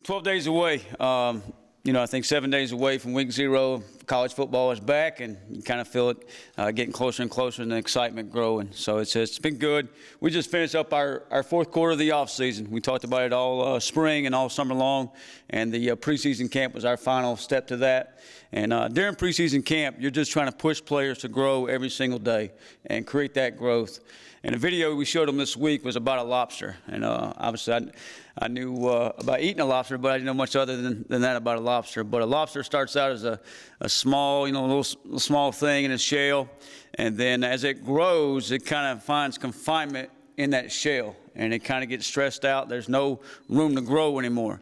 12 days away. I think 7 days away from week 0, college football is back, and you kind of feel it getting closer and closer and the excitement growing. So it's been good. We just finished up our fourth quarter of the offseason. We talked about it all spring and all summer long, and the preseason camp was our final step to that. And during preseason camp, you're just trying to push players to grow every single day and create that growth. And the video we showed them this week was about a lobster. And obviously I knew about eating a lobster, but I didn't know much other than that about a lobster. But a lobster starts out as a small, little small thing in a shell. And then as it grows, it kind of finds confinement in that shell. And it kind of gets stressed out. There's no room to grow anymore.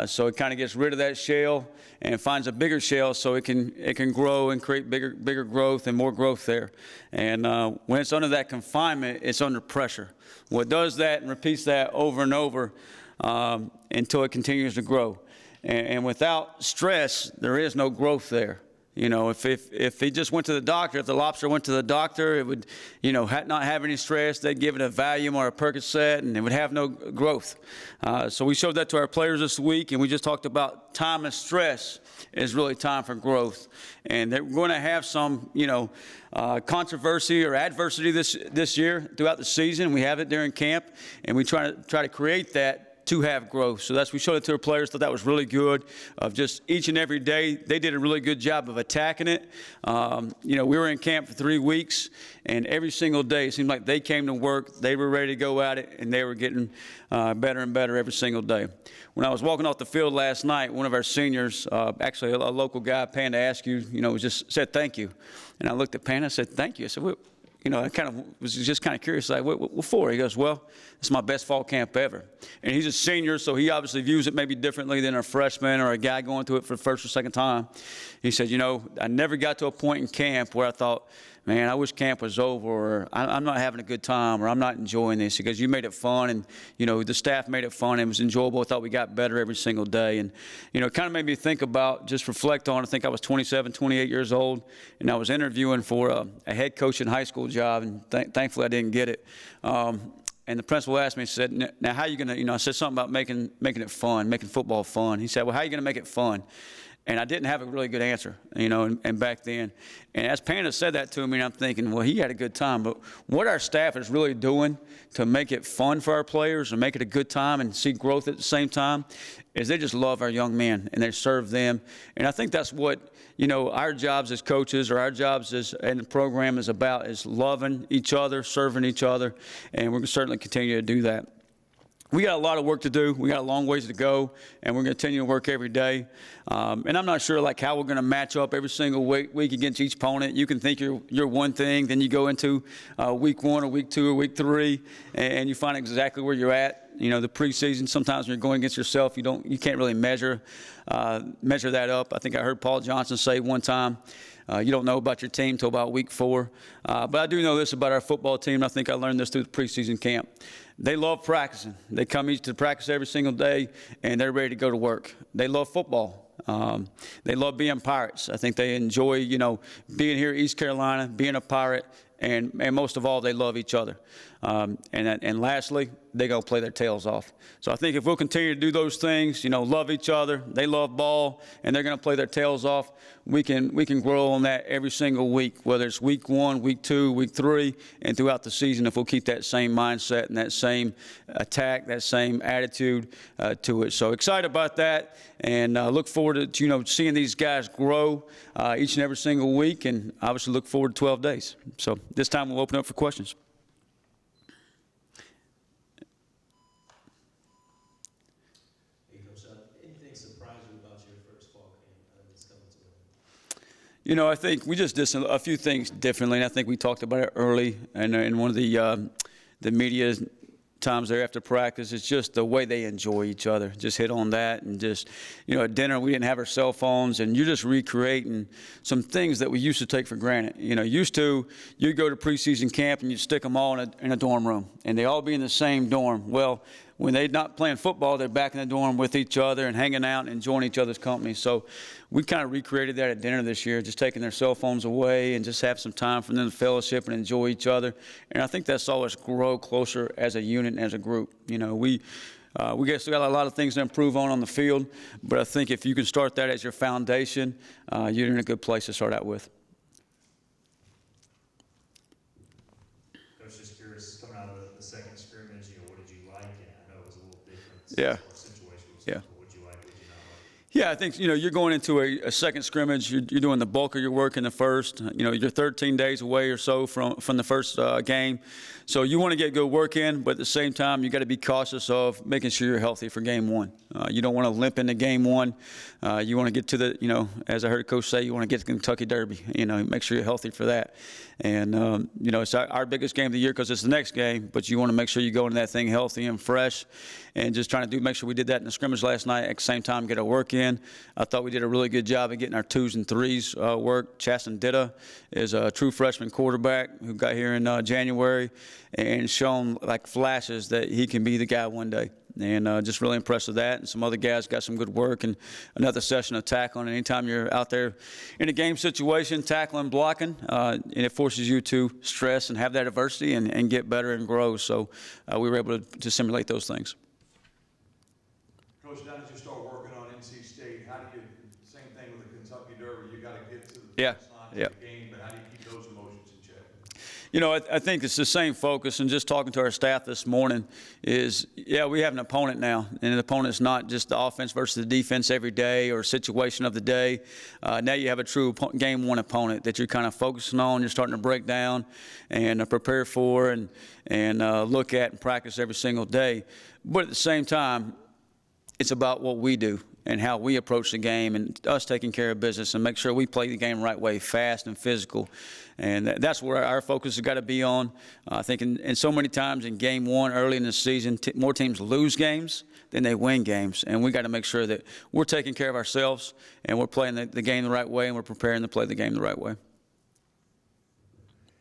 So it kind of gets rid of that shell and finds a bigger shell so it can grow and create bigger growth and more growth there. And when it's under that confinement, it's under pressure. Well, it does that and repeats that over and over until it continues to grow. And without stress, there is no growth there. If he just went to the doctor, if the lobster went to the doctor, it would, not have any stress. They'd give it a Valium or a Percocet, and it would have no growth. So we showed that to our players this week, and we just talked about time and stress is really time for growth. And they're going to have some, controversy or adversity this year throughout the season. We have it during camp, and we try to create that to have growth. So we showed it to our players, thought that was really good. Of just each and every day, they did a really good job of attacking it. We were in camp for 3 weeks, and every single day it seemed like they came to work, they were ready to go at it, and they were getting better and better every single day. When I was walking off the field last night, one of our seniors, actually a local guy, Panda Askew, just said thank you. And I looked at Panda and said, thank you. I said, I kind of was just kind of curious, like, what for? He goes, well, it's my best fall camp ever. And he's a senior, so he obviously views it maybe differently than a freshman or a guy going through it for the first or second time. He said, I never got to a point in camp where I thought, man, I wish camp was over, or I'm not having a good time, or I'm not enjoying this. Because you made it fun, and, the staff made it fun, and it was enjoyable. I thought we got better every single day. And, it kind of made me think about, just reflect on, I think I was 27, 28 years old, and I was interviewing for a head coach in high school job, and thankfully I didn't get it. And the principal asked me, he said, now how are you going to, I said something about making it fun, making football fun. He said, well, how are you going to make it fun? And I didn't have a really good answer, and back then. And as Panda said that to me, I'm thinking, well, he had a good time. But what our staff is really doing to make it fun for our players and make it a good time and see growth at the same time is they just love our young men, and they serve them. And I think that's what, our jobs as coaches, or our jobs in the program is about, is loving each other, serving each other, and we're going to certainly continue to do that. We got a lot of work to do. We got a long ways to go, and we're going to continue to work every day. And I'm not sure how we're going to match up every single week against each opponent. You can think you're one thing, then you go into week 1 or week 2 or week 3, and you find exactly where you're at. The preseason, sometimes when you're going against yourself, you can't really measure that up. I think I heard Paul Johnson say one time, you don't know about your team till about week 4. But I do know this about our football team. I think I learned this through the preseason camp. They love practicing. They come to practice every single day, and they're ready to go to work. They love football. They love being Pirates. I think they enjoy, being here in East Carolina, being a Pirate, and most of all, they love each other. And lastly, they're going to play their tails off. So I think if we'll continue to do those things, love each other, they love ball, and they're going to play their tails off, we can grow on that every single week, whether it's week 1, week 2, week 3, and throughout the season, if we'll keep that same mindset and that same attack, that same attitude to it. So excited about that, and look forward to, seeing these guys grow each and every single week, and obviously look forward to 12 days. So this time we'll open up for questions. I think we just did a few things differently, and I think we talked about it early, and in one of the media times there after practice. It's just the way they enjoy each other. Just hit on that, and just, at dinner we didn't have our cell phones, and you're just recreating some things that we used to take for granted. Used to, you'd go to preseason camp and you'd stick them all in a dorm room, and they all be in the same dorm. Well, when they're not playing football, they're back in the dorm with each other and hanging out and enjoying each other's company. So we kind of recreated that at dinner this year, just taking their cell phones away and just have some time for them to fellowship and enjoy each other. And I think that saw us grow closer as a unit and as a group. We still got a lot of things to improve on the field, but I think if you can start that as your foundation, you're in a good place to start out with. I was just curious, coming out of the second scrimmage, what did you like? And I know it was a little different situation. Yeah. What did you like? What did you not like? Yeah, I think, you're going into a second scrimmage. You're doing the bulk of your work in the first. You're 13 days away or so from the first game. So you want to get good work in, but at the same time, you got to be cautious of making sure you're healthy for game one. You don't want to limp into game one. You want to get to the, as I heard Coach say, you want to get to the Kentucky Derby. Make sure you're healthy for that. And, it's our biggest game of the year because it's the next game, but you want to make sure you go into that thing healthy and fresh and just trying to make sure we did that in the scrimmage last night. At the same time, get our work in. I thought we did a really good job of getting our 2s and 3s work. Chasten Ditta is a true freshman quarterback who got here in January and shown like flashes that he can be the guy one day. And just really impressed with that. And some other guys got some good work and another session of tackling. Anytime you're out there in a game situation, tackling, blocking, and it forces you to stress and have that adversity and get better and grow. So we were able to simulate those things. Coach, now that you start working on NC State, how do you, same thing with the Kentucky Derby, you got to get to the finish line of the game, but how do you keep those emotions in check? I think it's the same focus, and just talking to our staff this morning is, we have an opponent now, and the opponent's not just the offense versus the defense every day or situation of the day. Now you have a true game one opponent that you're kind of focusing on, you're starting to break down and prepare for and look at and practice every single day. But at the same time, it's about what we do and how we approach the game and us taking care of business and make sure we play the game the right way, fast and physical. And that's where our focus has got to be on. I think in so many times in game one, early in the season, more teams lose games than they win games. And we got to make sure that we're taking care of ourselves and we're playing the game the right way and we're preparing to play the game the right way.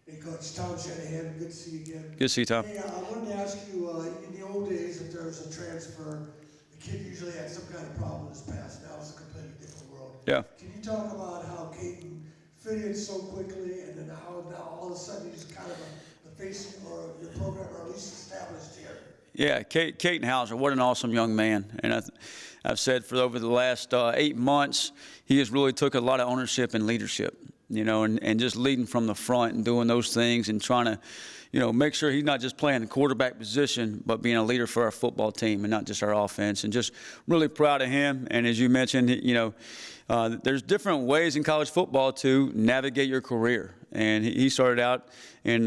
Hey, Coach, Tom Shanahan, good to see you again. Good to see you, Tom. Hey, I wanted to ask you, in the old days, if there was a transfer, the kid usually had some kind of problem in his past. Now it's a completely different world. Yeah. Can you talk about how Caden fit in so quickly, and then how now all of a sudden he's kind of the face or your program, or at least established here? Yeah, Caden Hauser, what an awesome young man. And I've said for over the last 8 months, he has really took a lot of ownership and leadership, and just leading from the front and doing those things and trying to, make sure he's not just playing the quarterback position, but being a leader for our football team and not just our offense. And just really proud of him. And as you mentioned, there's different ways in college football to navigate your career. And he started out in,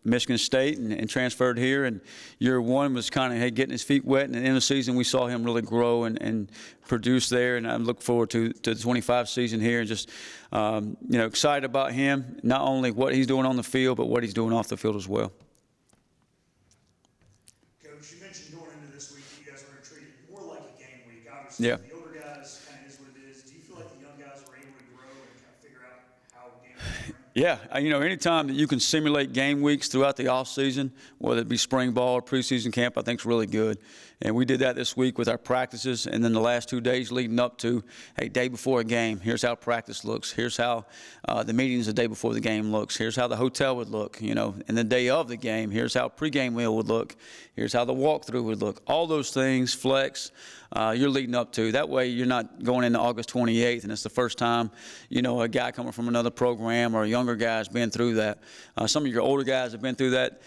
Michigan State and transferred here. And year one was kind of getting his feet wet. And in the season, we saw him really grow and produce there. And I look forward to the 25 season here and just, excited about him, not only what he's doing on the field, but what he's doing off the field as well. Coach, you mentioned going into this week, you guys were going to treat it more like a game week. Obviously, Yeah. the older guys kind of is what it is. Do you feel like the young guys were able to grow and kind of figure out how games are run? Yeah, anytime that you can simulate game weeks throughout the off season, whether it be spring ball or preseason camp, I think is really good. And we did that this week with our practices, and then the last 2 days leading up to, day before a game, here's how practice looks. Here's how the meetings the day before the game looks. Here's how the hotel would look, and the day of the game, here's how pregame meal would look. Here's how the walkthrough would look. All those things, flex, you're leading up to. That way you're not going into August 28th, and it's the first time, a guy coming from another program or a younger guy has been through that. Some of your older guys have been through that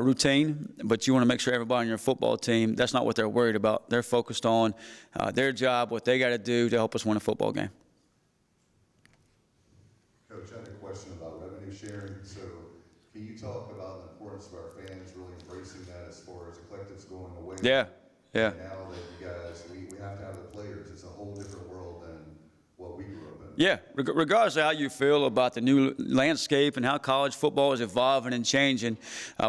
routine, but you want to make sure everybody on your football team, that's not what they're worried about. They're focused on their job, what they got to do to help us win a football game. Coach, I had a question about revenue sharing. So can you talk about the importance of our fans really embracing that as far as the collectives going away? Yeah. And now that you guys, we have to have the players. It's a whole different world than what we grew up in. Yeah, regardless of how you feel about the new landscape and how college football is evolving and changing,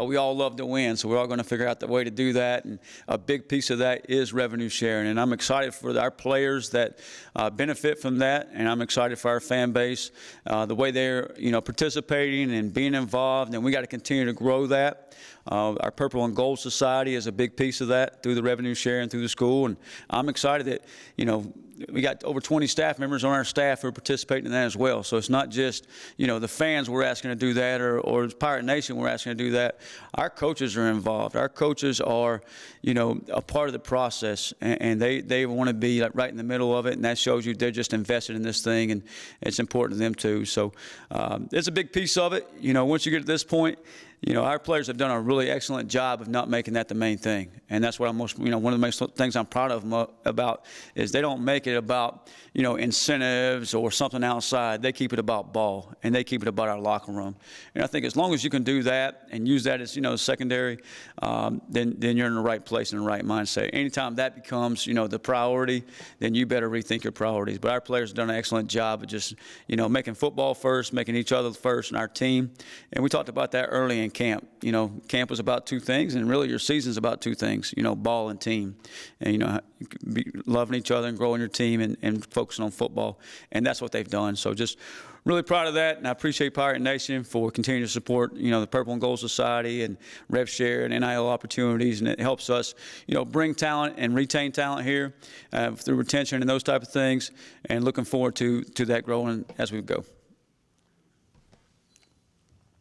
we all love to win, so we're all going to figure out the way to do that, and a big piece of that is revenue sharing, and I'm excited for our players that benefit from that, and I'm excited for our fan base, the way they're participating and being involved, and we got to continue to grow that. Our Purple and Gold Society is a big piece of that through the revenue sharing through the school, and I'm excited that, we got over 20 staff members on our staff who are participating in that as well. So it's not just, the fans we're asking to do that, or Pirate Nation we're asking to do that. Our coaches are involved. Our coaches are, a part of the process, and they want to be like right in the middle of it, and that shows you they're just invested in this thing, and it's important to them too. So it's a big piece of it. Once you get to this point, our players have done a really excellent job of not making that the main thing. And that's what I'm most, one of the most things I'm proud of them about is they don't make it about, incentives or something outside. They keep it about ball, and they keep it about our locker room. And I think as long as you can do that and use that as, secondary, then you're in the right place and the right mindset. Anytime that becomes, the priority, then you better rethink your priorities. But our players have done an excellent job of just, making football first, making each other first and our team. And we talked about that early in camp. Camp was about two things, and really your season's about two things, ball and team. And, be loving each other and growing your team and focusing on football. And that's what they've done. So just really proud of that, and I appreciate Pirate Nation for continuing to support, the Purple and Gold Society and Rev Share and NIL opportunities, and it helps us, bring talent and retain talent here through retention and those type of things, and looking forward to that growing as we go.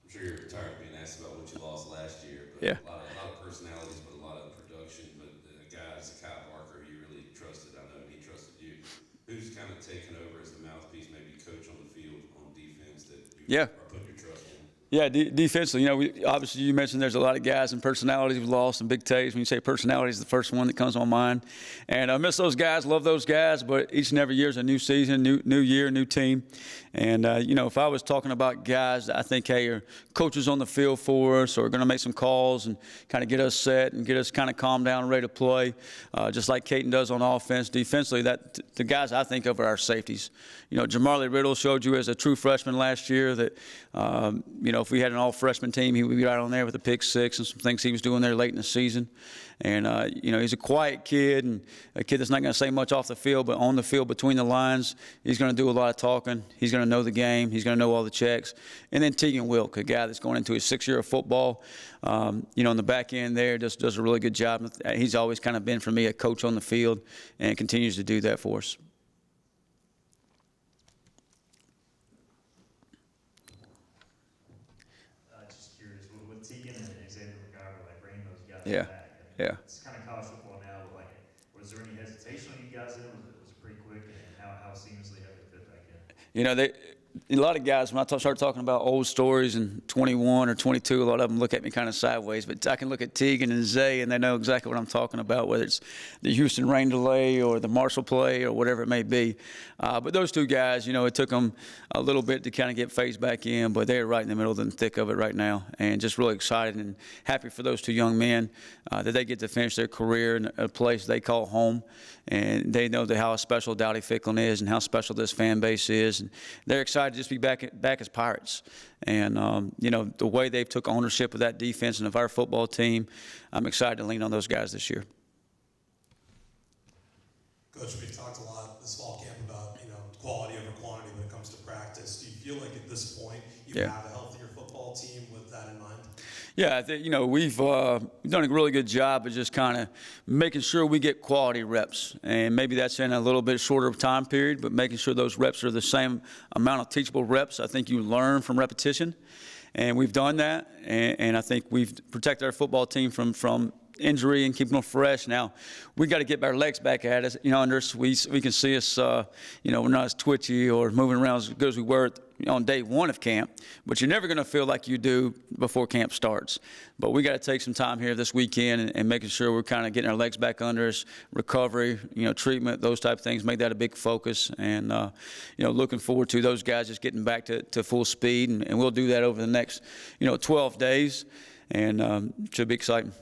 I'm sure you're tired of being asked about what you lost last year, but Yeah. a lot of personalities, but a lot of production. But the guys, Kyle Barker, who you really trusted, I know, and he trusted you. Who's kind of taken over as the mouthpiece, maybe coach on the field on defense that you are putting your trust in? Yeah, defensively, obviously you mentioned there's a lot of guys and personalities we've lost and big taves. When you say personality is the first one that comes on mind. And I miss those guys, love those guys, but each and every year is a new season, new year, new team. And, if I was talking about guys that I think, hey, are coaches on the field for us or are going to make some calls and kind of get us set and get us kind of calmed down and ready to play, just like Caton does on offense. Defensively, the guys I think of are our safeties. Jamarly Riddle showed you as a true freshman last year that, if we had an all-freshman team, he would be right on there with a pick six and some things he was doing there late in the season. And, he's a quiet kid and a kid that's not going to say much off the field, but on the field between the lines, he's going to do a lot of talking. He's going to know the game. He's going to know all the checks. And then Tegan Wilk, a guy that's going into his 6th year of football, on the back end there, just does a really good job. He's always kind of been, for me, a coach on the field and continues to do that for us. Just curious, with Tegan and Zay, bringing those guys Yeah. back. Yeah. It's kind of college football now, but was there any hesitation on you guys in? Was it pretty quick, and how seamlessly have they fit back in? A lot of guys, when I start talking about old stories in 21 or 22, a lot of them look at me kind of sideways. But I can look at Tegan and Zay, and they know exactly what I'm talking about, whether it's the Houston rain delay or the Marshall play or whatever it may be. But those two guys, it took them a little bit to kind of get phased back in, but they're right in the middle of the thick of it right now. And just really excited and happy for those two young men that they get to finish their career in a place they call home. And they know how special Dowdy Ficklin is and how special this fan base is. And they're excited to just be back as Pirates. And, the way they took ownership of that defense and of our football team, I'm excited to lean on those guys this year. Coach, we've talked a lot this fall camp about, quality over quantity when it comes to practice. Do you feel like at this point you have a healthier football team with that in mind? Yeah, I think, we've done a really good job of just kind of making sure we get quality reps. And maybe that's in a little bit shorter time period, but making sure those reps are the same amount of teachable reps. I think you learn from repetition. And we've done that. And I think we've protected our football team from injury and keeping them fresh. Now, we got to get our legs back at us, under us. We can see us, we're not as twitchy or moving around as good as we were on day one of camp, but you're never going to feel like you do before camp starts. But we got to take some time here this weekend and making sure we're kind of getting our legs back under us, recovery, treatment, those type of things, make that a big focus. And, looking forward to those guys just getting back to full speed. And we'll do that over the next, 12 days. And it should be exciting.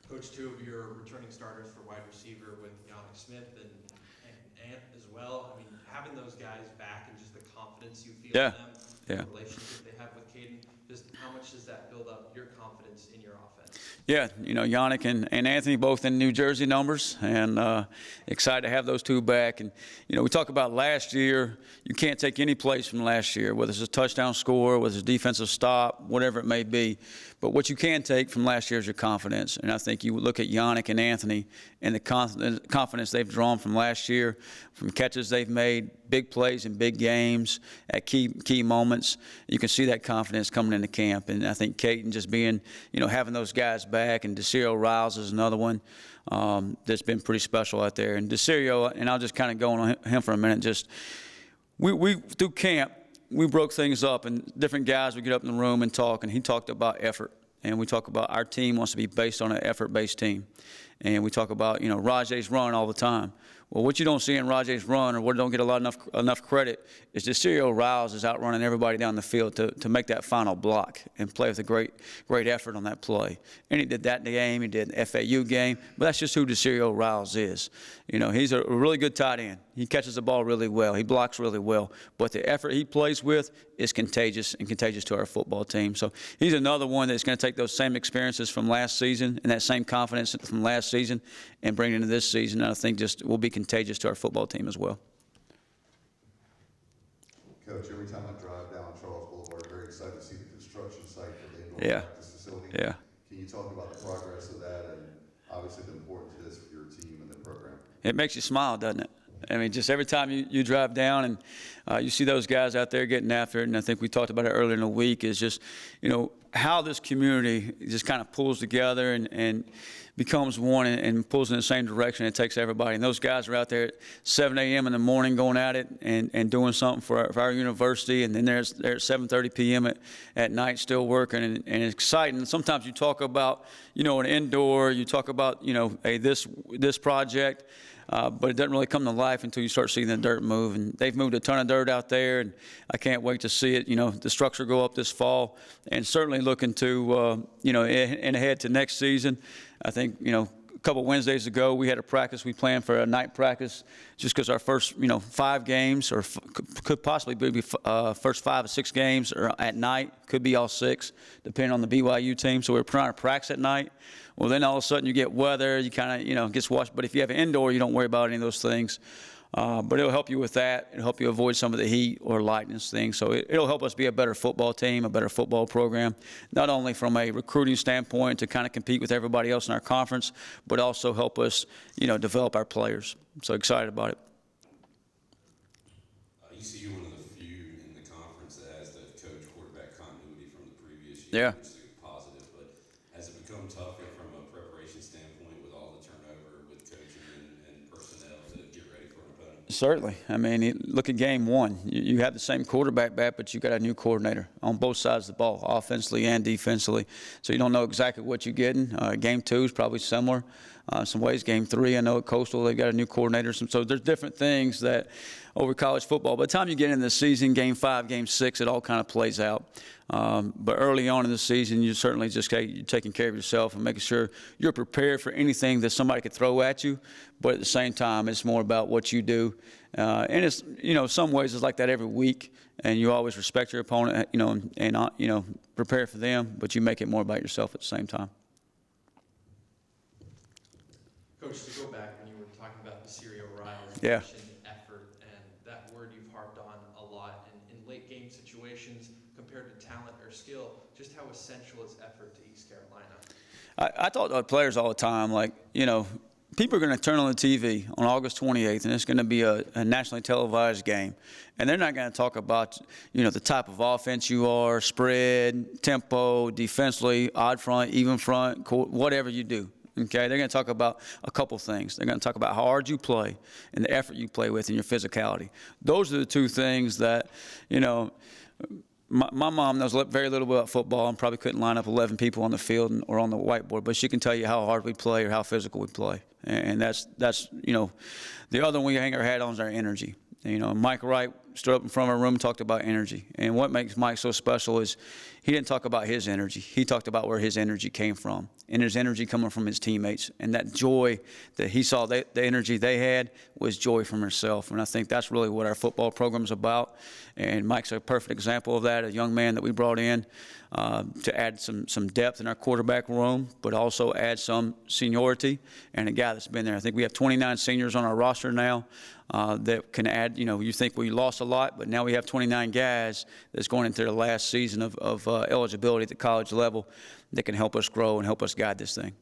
Coach, 2 of your returning starters for wide receiver with Yannick Smith and Ant as well. I mean, having those guys back and just the confidence you feel in them, the relationship they have with Caden, just how much does that build up your confidence in your offense? Yeah, Yannick and Anthony both in New Jersey numbers, and excited to have those two back. And, we talk about last year, you can't take any plays from last year, whether it's a touchdown score, whether it's a defensive stop, whatever it may be. But what you can take from last year is your confidence. And I think you look at Yannick and Anthony and the confidence they've drawn from last year, from catches they've made, big plays in big games, at key moments. You can see that confidence coming into camp. And I think Caden just being, having those guys back, and Derio Rouse is another one that's been pretty special out there. And Derio, and I'll just kind of go on him for a minute, just we through camp, we broke things up, and different guys would get up in the room and talk, and he talked about effort. And we talk about our team wants to be based on an effort-based team. And we talk about, Rajay's run all the time. Well, what you don't see in Rajay's run, or what don't get enough credit, is Derio Rouse is outrunning everybody down the field to make that final block and play with a great effort on that play. And he did that in the game. He did in the FAU game. But that's just who Derio Rouse is. He's a really good tight end. He catches the ball really well. He blocks really well. But the effort he plays with is contagious to our football team. So he's another one that's going to take those same experiences from last season and that same confidence from last season and bring it into this season. And I think just will be contagious to our football team as well. Coach, every time I drive down Charles Boulevard, very excited to see the construction site for the indoor practice facility. Yeah. Can you talk about the progress of that and obviously the importance of this for your team and the program? It makes you smile, doesn't it? I mean, just every time you drive down and you see those guys out there getting after it, and I think we talked about it earlier in the week, is just, how this community just kind of pulls together and becomes one and pulls in the same direction. It takes everybody. And those guys are out there at 7 a.m. in the morning going at it and doing something for our university, and then they're at 7:30 p.m. at night still working, and it's exciting. Sometimes you talk about, an indoor, you talk about, this project, but it doesn't really come to life until you start seeing the dirt move. And they've moved a ton of dirt out there, and I can't wait to see it, the structure go up this fall, and certainly looking to, and ahead to next season. I think, a couple Wednesdays ago, we had a practice. We planned for a night practice just because our first, 5 games, or could possibly be first 5 or 6 games are at night, could be all 6, depending on the BYU team. So we're trying to practice at night. Well, then all of a sudden you get weather, you kind of, gets washed. But if you have an indoor, you don't worry about any of those things. But it'll help you with that. It'll help you avoid some of the heat or lightness things. So it'll help us be a better football team, a better football program, not only from a recruiting standpoint to kind of compete with everybody else in our conference, but also help us, develop our players. So excited about it. ECU, one of the few in the conference that has the coach quarterback continuity from the previous year. Yeah. Which is positive, but has it become tougher from a preparation standpoint with all the turnover with coaching and personnel to get ready for an opponent? Certainly. I mean, look at game 1. You have the same quarterback back, but you got a new coordinator on both sides of the ball, offensively and defensively. So you don't know exactly what you're getting. Game 2 is probably similar. Some ways. Game 3, I know at Coastal they got a new coordinator. So there's different things that over college football. By the time you get into the season, Game 5, Game 6, it all kind of plays out. But early on in the season, you certainly just you're taking care of yourself and making sure you're prepared for anything that somebody could throw at you. But at the same time, it's more about what you do. And it's, some ways it's like that every week. And you always respect your opponent, and prepare for them. But you make it more about yourself at the same time. Coach, to go back when you were talking about Derio Rouse, Yeah. mentioned effort, and that word you've harped on a lot in late game situations compared to talent or skill, just how essential is effort to East Carolina? I talk to players all the time, people are going to turn on the TV on August 28th, and it's going to be a nationally televised game. And they're not going to talk about, the type of offense you are, spread, tempo, defensively, odd front, even front, whatever you do. Okay, they're going to talk about a couple things. They're going to talk about how hard you play and the effort you play with and your physicality. Those are the 2 things that, my mom knows very little about football and probably couldn't line up 11 people on the field or on the whiteboard, but she can tell you how hard we play or how physical we play. And that's the other one we hang our hat on is our energy. Mike Wright stood up in front of our room and talked about energy. And what makes Mike so special is he didn't talk about his energy. He talked about where his energy came from. And his energy coming from his teammates. And that joy that he saw, the energy they had was joy from himself. And I think that's really what our football program's about. And Mike's a perfect example of that, a young man that we brought in to add some depth in our quarterback room, but also add some seniority, and a guy that's been there. I think we have 29 seniors on our roster now that can add, you think we lost a lot, but now we have 29 guys that's going into their last season of eligibility at the college level that can help us grow and help us guide this thing.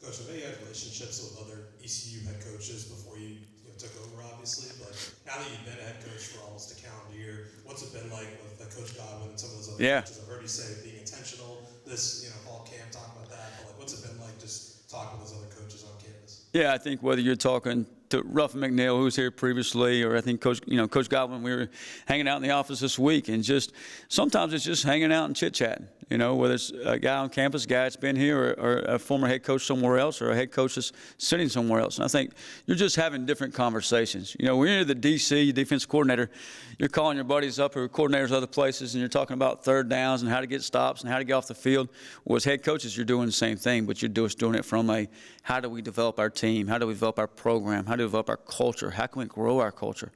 Coach, I know you had relationships with other ECU head coaches before you took over, obviously, but now that you've been a head coach for almost a calendar year, what's it been like with Coach Godwin and some of those other coaches? I've heard you say being intentional this fall camp, talk about that, but what's it been like just talking with those other coaches on campus? Yeah, I think whether you're talking to Ruff McNeil, who was here previously, or I think Coach Godwin, we were hanging out in the office this week, and just sometimes it's just hanging out and chit-chatting, whether it's a guy on campus, a guy that's been here, or a former head coach somewhere else, or a head coach that's sitting somewhere else. And I think you're just having different conversations. When you're the DC, defense coordinator, you're calling your buddies up who are coordinators other places, and you're talking about third downs and how to get stops and how to get off the field. Well, as head coaches, you're doing the same thing, but you're just doing it from a how do we develop our team, how do we develop our program, how do we develop our culture, how can we grow our culture,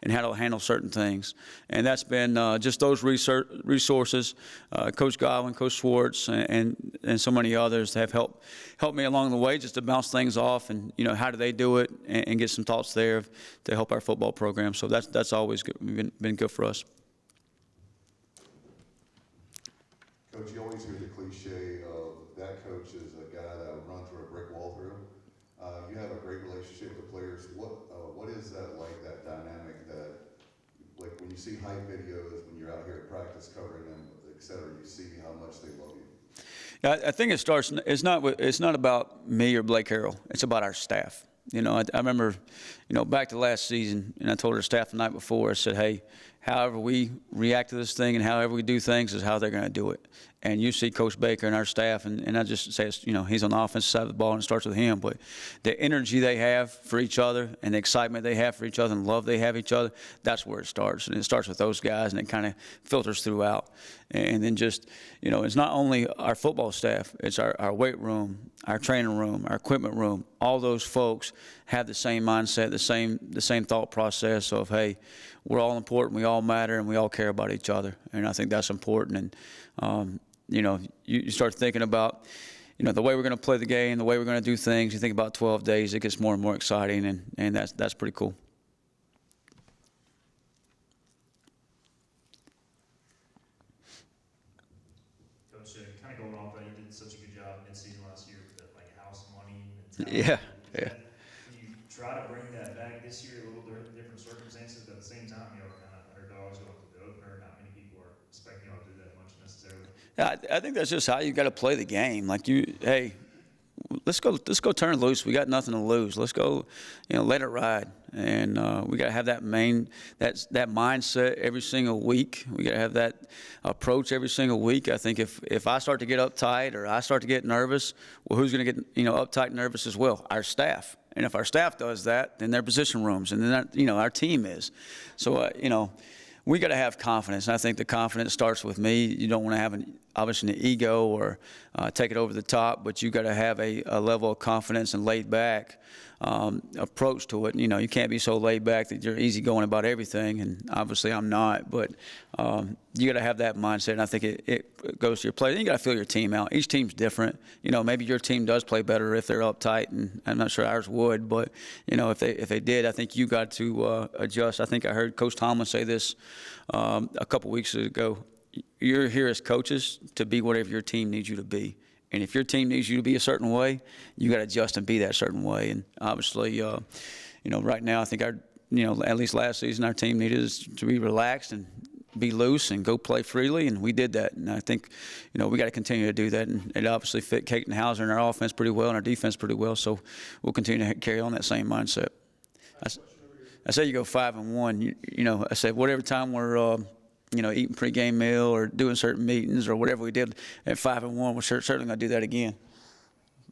and how to handle certain things. And that's been just those resources, Coach Godwin, Coach Schwartz, and so many others have helped me along the way just to bounce things off and, how do they do it, and get some thoughts there to help our football program. So that's always been good for us. Coach, you always hear the cliche of that coach is a guy that would run through a brick wall through. You have a great relationship with players. What is that like, that dynamic that, like when you see hype videos, when you're out here at practice covering them, et cetera, you see how much they love you? Yeah, I think it's not about me or Blake Harrell. It's about our staff. I remember, back to last season, and I told our staff the night before, I said, hey, however we react to this thing and however we do things is how they're going to do it. And you see Coach Baker and our staff, and I just say, he's on the offensive side of the ball and it starts with him. But the energy they have for each other and the excitement they have for each other and love they have each other, that's where it starts. And it starts with those guys, and it kind of filters throughout. And then just, it's not only our football staff, it's our weight room, our training room, our equipment room. All those folks have the same mindset, the same thought process of, hey, we're all important, we all matter, and we all care about each other. And I think that's important. And, you start thinking about, the way we're going to play the game, the way we're going to do things. You think about 12 days, it gets more and more exciting, and that's pretty cool. Coach, kind of going off that, you did such a good job mid-season last year with the house money and Yeah. Can you try to bring that back this year, a little different circumstances, but at the same time, kind of underdogs going to the opener, not many people are expecting y'all to do that much necessarily. I think that's just how you got to play the game. Like hey, let's go turn loose. We got nothing to lose. Let's go, let it ride. And we got to have that mindset every single week. We got to have that approach every single week. I think if I start to get uptight or I start to get nervous, well, who's going to get uptight and nervous as well? Our staff. And if our staff does that, then their position rooms, and then our team is. So we got to have confidence, and I think the confidence starts with me. You don't want to have obviously an ego or take it over the top, but you got to have a level of confidence and laid back approach to it. You can't be so laid back that you're easygoing about everything, and obviously I'm not. But you got to have that mindset, and I think it goes to your play. Then you got to feel your team out. Each team's different. Maybe your team does play better if they're uptight, and I'm not sure ours would. But if they did, I think you got to adjust. I think I heard Coach Tomlin say this a couple weeks ago. You're here as coaches to be whatever your team needs you to be. And if your team needs you to be a certain way, you got to adjust and be that certain way. And obviously, right now, I think at least last season, our team needed us to be relaxed and be loose and go play freely, and we did that. And I think, we got to continue to do that. And it obviously fit Caton Hauser and our offense pretty well and our defense pretty well. So we'll continue to carry on that same mindset. I say you go 5-1. I said whatever time we're eating pregame meal or doing certain meetings or whatever we did at 5-1, we're certainly going to do that again.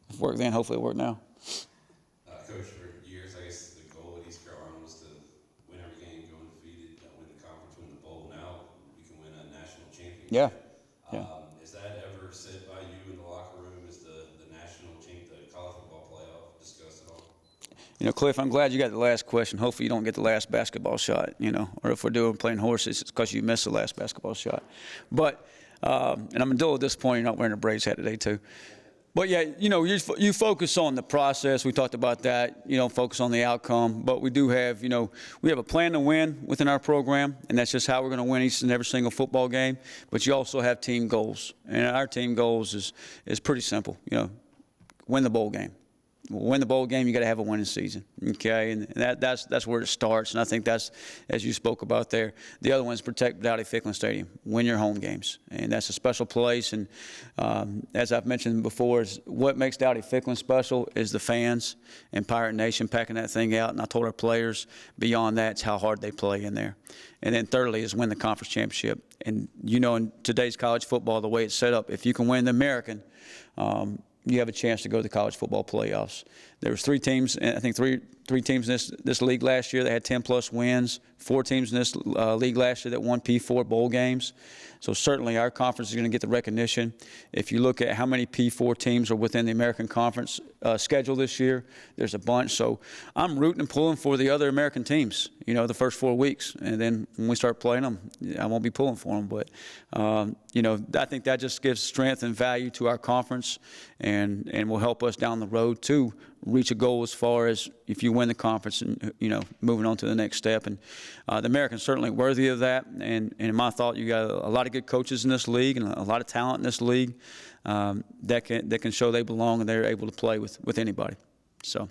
If it worked then, hopefully it worked now. Coach, for years, I guess the goal at East Carolina was to win Yeah. Yeah. Is that ever said by you in the locker room? Is the national team, the college football playoff discussed at all? You know, Cliff, I'm glad you got the last question. Hopefully you don't get the last basketball shot, you know, or if we're playing horses, it's because you missed the last basketball shot. But, and I'm a little disappointed you're not wearing a Braves hat today, too. But, yeah, you know, you focus on the process. We talked about that. You don't focus on the outcome. But we do have, you know, we have a plan to win within our program, and that's just how we're going to win each and every single football game. But you also have team goals. And our team goals is pretty simple, you know, win the bowl game. Win the bowl game, you got to have a winning season, okay? And that's where it starts. And I think that's, as you spoke about there, the other one is protect Dowdy-Ficklin Stadium. Win your home games, and that's a special place. And as I've mentioned before, is what makes Dowdy-Ficklin special is the fans and Pirate Nation packing that thing out. And I told our players, beyond that, it's how hard they play in there. And then thirdly is win the conference championship. And you know, in today's college football, the way it's set up, if you can win the American, you have a chance to go to the college football playoffs. There was 3 teams, I think three teams in this league last year that had 10-plus wins, 4 teams in this league last year that won P4 bowl games. So certainly our conference is going to get the recognition. If you look at how many P4 teams are within the American Conference schedule this year, there's a bunch. So I'm rooting and pulling for the other American teams, you know, the first 4 weeks. And then when we start playing them, I won't be pulling for them. But, you know, I think that just gives strength and value to our conference and will help us down the road to reach a goal as far as if you win the conference and, you know, moving on to the next step. And the American's certainly worthy of that. And in my thought, you got a lot of good coaches in this league and a lot of talent in this league that can show they belong and they're able to play with anybody. So,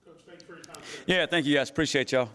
Coach, thank you for your time. yeah, thank you guys. Appreciate y'all.